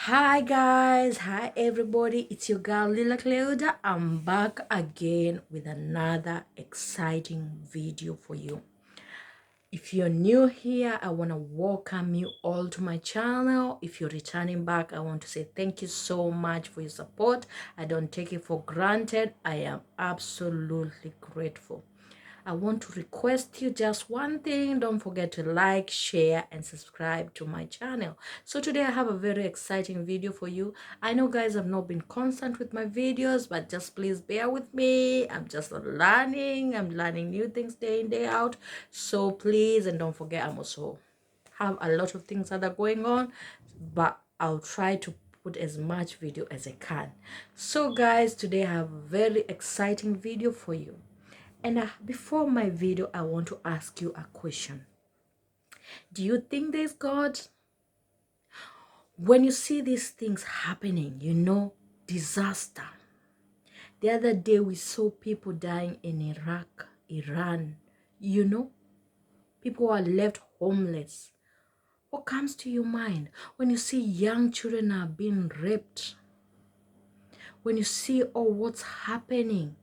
Hi guys, hi everybody, it's your girl Lila Cleuda. I'm back again with another exciting video for you. If you're new here, I want to welcome you all to my channel. If you're returning back, I want to say thank you so much for your support. I don't take it for granted. I am absolutely grateful. I want to request you just one thing. Don't forget to like, share, and subscribe to my channel. So today I have a very exciting video for you. I know guys have not been constant with my videos, but just please bear with me. I'm just learning. I'm learning new things day in, day out. So please, and don't forget, I'm also have a lot of things that are going on, but I'll try to put as much video as I can. So guys, today I have a very exciting video for you. And before my video, I want to ask you a question. Do you think there's God? When you see these things happening, disaster. The other day we saw people dying in Iraq, Iran. People are left homeless. What comes to your mind when you see young children are being raped? When you see what's happening?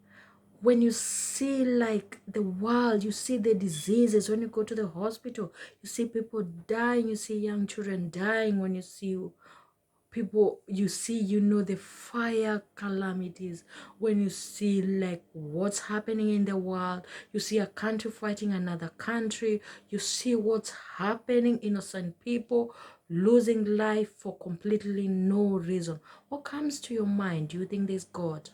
When you see like the world, you see the diseases. When you go to the hospital, you see people dying, you see young children dying. When you see people, the fire calamities. When you see like what's happening in the world, you see a country fighting another country, you see what's happening, innocent people losing life for completely no reason. What comes to your mind? Do you think there's God?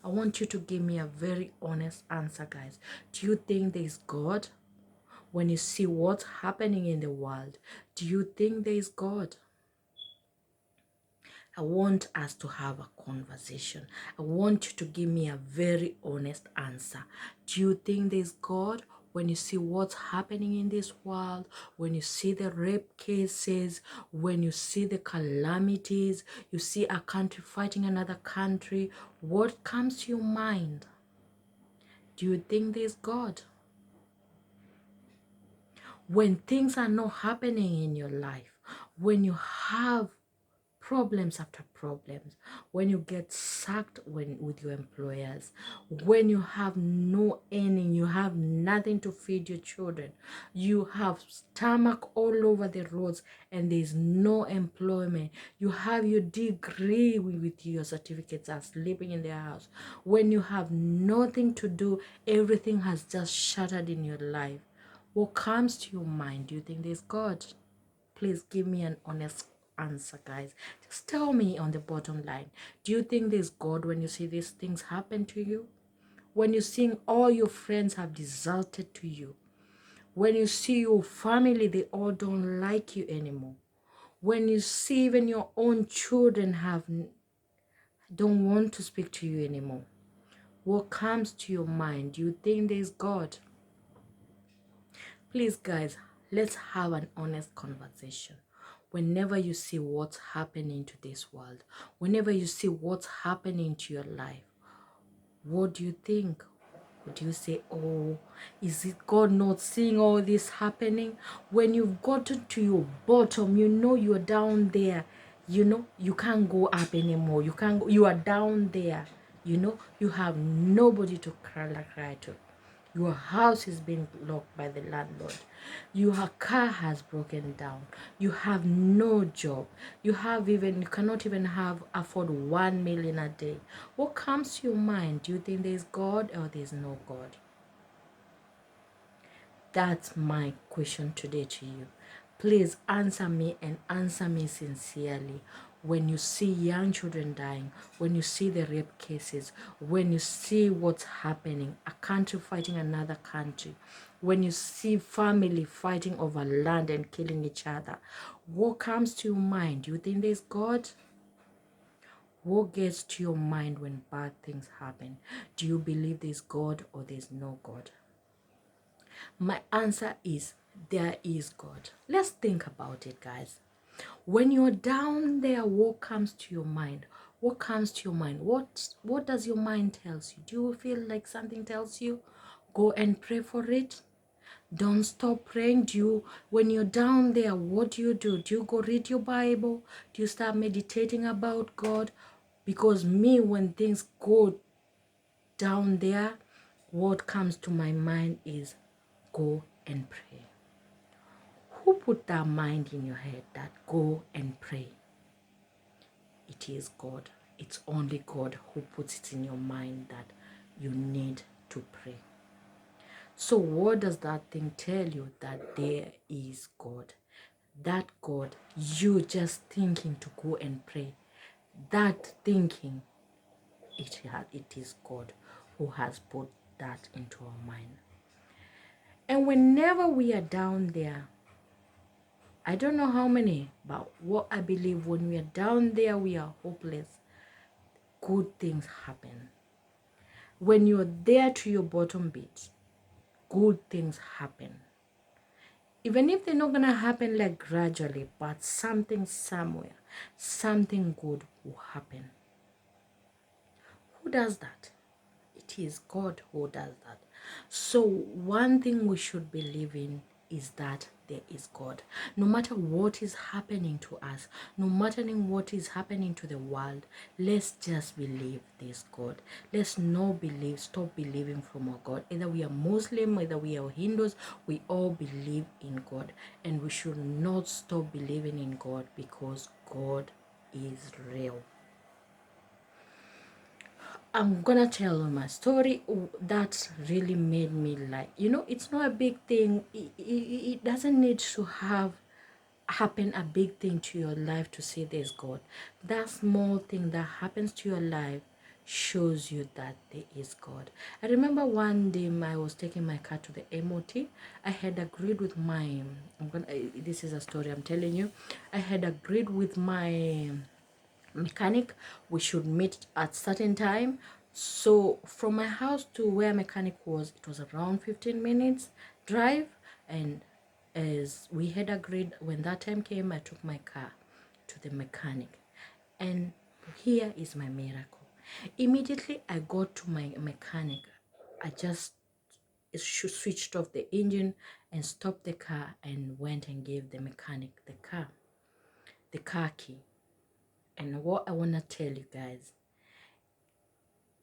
I want you to give me a very honest answer, guys. Do you think there is God? When you see what's happening in the world, do you think there is God? I want us to have a conversation. I want you to give me a very honest answer. Do you think there's God? When you see what's happening in this world, when you see the rape cases, when you see the calamities, you see a country fighting another country, what comes to your mind? Do you think there's God? When things are not happening in your life, when you have problems after problems, when you get sacked with your employers, when you have no earning, you have nothing to feed your children, you have stomach all over the roads and there's no employment, you have your degree with your certificates are sleeping in their house, when you have nothing to do, everything has just shattered in your life, what comes to your mind? Do you think there's God? Please give me an honest answer, guys. Just tell me on the bottom line. Do you think there's God when you see these things happen to you? When you see all your friends have deserted to you? When you see your family, they all don't like you anymore? When you see even your own children don't want to speak to you anymore? What comes to your mind? Do you think there's God? Please, guys, let's have an honest conversation. Whenever you see what's happening to this world, whenever you see what's happening to your life, what do you think? Would you say, oh, is it God not seeing all this happening? When you've gotten to your bottom, you're down there, you can't go up anymore. You are down there, you have nobody to cry to. Your house is being locked by the landlord. Your car has broken down. You have no job. You cannot even afford 1 million a day. What comes to your mind? Do you think there's God or there's no God? That's my question today to you. Please answer me and answer me sincerely. When you see young children dying, when you see the rape cases, when you see what's happening, a country fighting another country, when you see family fighting over land and killing each other, what comes to your mind? Do you think there's God? What gets to your mind when bad things happen? Do you believe there's God or there's no God? My answer is there is God. Let's think about it, guys. When you're down there, what comes to your mind? What comes to your mind? What does your mind tells you? Do you feel like something tells you go and pray for it? Don't stop praying. When you're down there, what do? Do you go read your Bible? Do you start meditating about God? Because me, when things go down there, what comes to my mind is go and pray. Who put that mind in your head that go and pray? It is God. It's only God who puts it in your mind that you need to pray. So what does that thing tell you? That there is God. That God, you just thinking to go and pray. That thinking, it is God who has put that into our mind. And whenever we are down there, I don't know how many, but what I believe, when we are down there, we are hopeless, good things happen. When you're there to your bottom bit, good things happen. Even if they're not going to happen like gradually, but something somewhere, something good will happen. Who does that? It is God who does that. So one thing we should believe in is that there is God. No matter what is happening to us, no matter what is happening to the world, let's just believe this God. Let's not stop believing from our God. Either we are Muslim, either we are Hindus, we all believe in God. And we should not stop believing in God, because God is real. I'm gonna tell you my story that really made me like, it's not a big thing. It doesn't need to happen a big thing to your life to say there's God. That small thing that happens to your life shows you that there is God. I remember one day I was taking my car to the MOT. I had agreed with this is a story I'm telling you. I had agreed with my mechanic we should meet at certain time. So from my house to where mechanic was, it was around 15 minutes drive. And as we had agreed, when that time came, I took my car to the mechanic. And here is my miracle. Immediately I got to my mechanic, I just switched off the engine and stopped the car and went and gave the mechanic the car key. And what I want to tell you guys,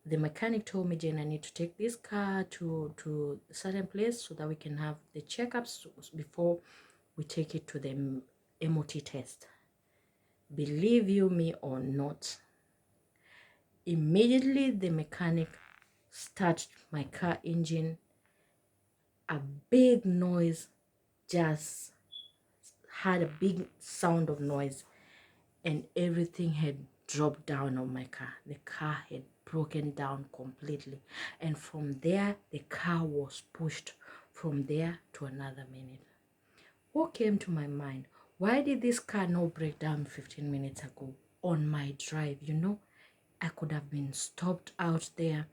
the mechanic told me, Jane, I need to take this car to a certain place so that we can have the checkups before we take it to the MOT test. Believe you me or not, immediately the mechanic started my car engine. A big noise, just had a big sound of noise, and everything had dropped down on my car. The car had broken down completely, and from there the car was pushed from there to another minute. What came to my mind? Why did this car not break down 15 minutes ago on my drive? I could have been stopped out there,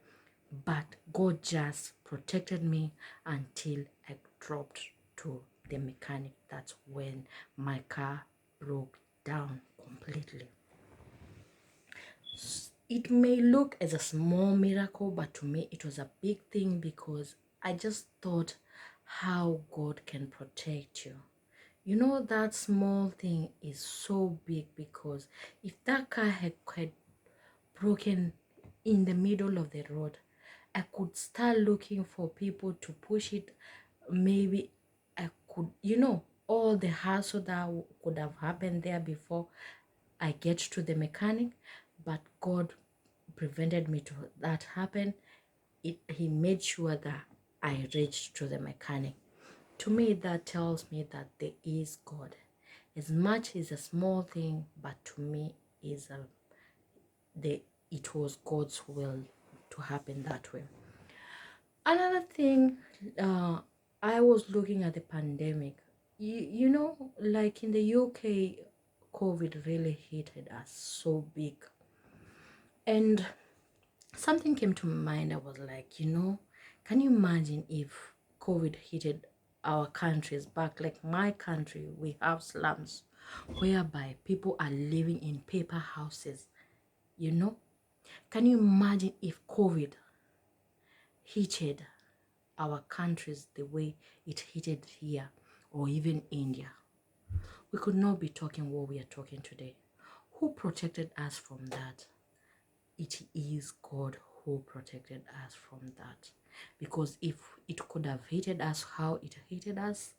but God just protected me until I dropped to the mechanic. That's when my car broke down completely. It may look as a small miracle, but to me it was a big thing, because I just thought how God can protect you. That small thing is so big, because if that car had broken in the middle of the road, I could start looking for people to push it. Maybe I could, all the hassle that could have happened there before I get to the mechanic. But God prevented me to that happen. He made sure that I reached to the mechanic. To me, that tells me that there is God. As much as a small thing, but to me it was God's will to happen that way. Another thing, I was looking at the pandemic. Like in the UK, COVID really hit us so big. And something came to my mind. I was like, can you imagine if COVID hit our countries back? Like my country, we have slums whereby people are living in paper houses. Can you imagine if COVID hit our countries the way it hit it here, or even India, we could not be talking what we are talking today. Who protected us from that? It is God who protected us from that. Because if it could have hit us how it hit us,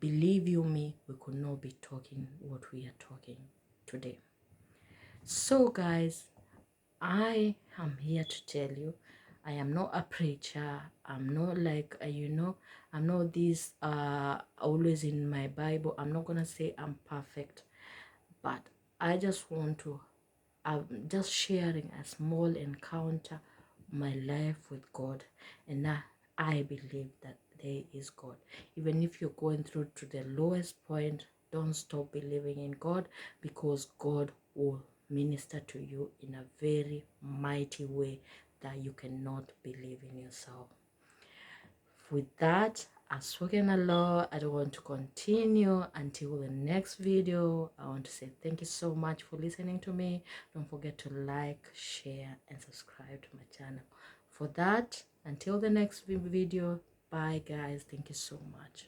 believe you me, we could not be talking what we are talking today. So guys, I am here to tell you, I am not a preacher. I'm not like, I'm not this always in my Bible. I'm not gonna say I'm perfect, but I just want to, I'm just sharing a small encounter, my life with God, and I believe that there is God. Even if you're going through to the lowest point, don't stop believing in God, because God will minister to you in a very mighty way that you cannot believe in yourself. With that, I've spoken a lot. I don't want to continue until the next video. I want to say thank you so much for listening to me. Don't forget to like, share, and subscribe to my channel. For that, until the next video, bye guys. Thank you so much.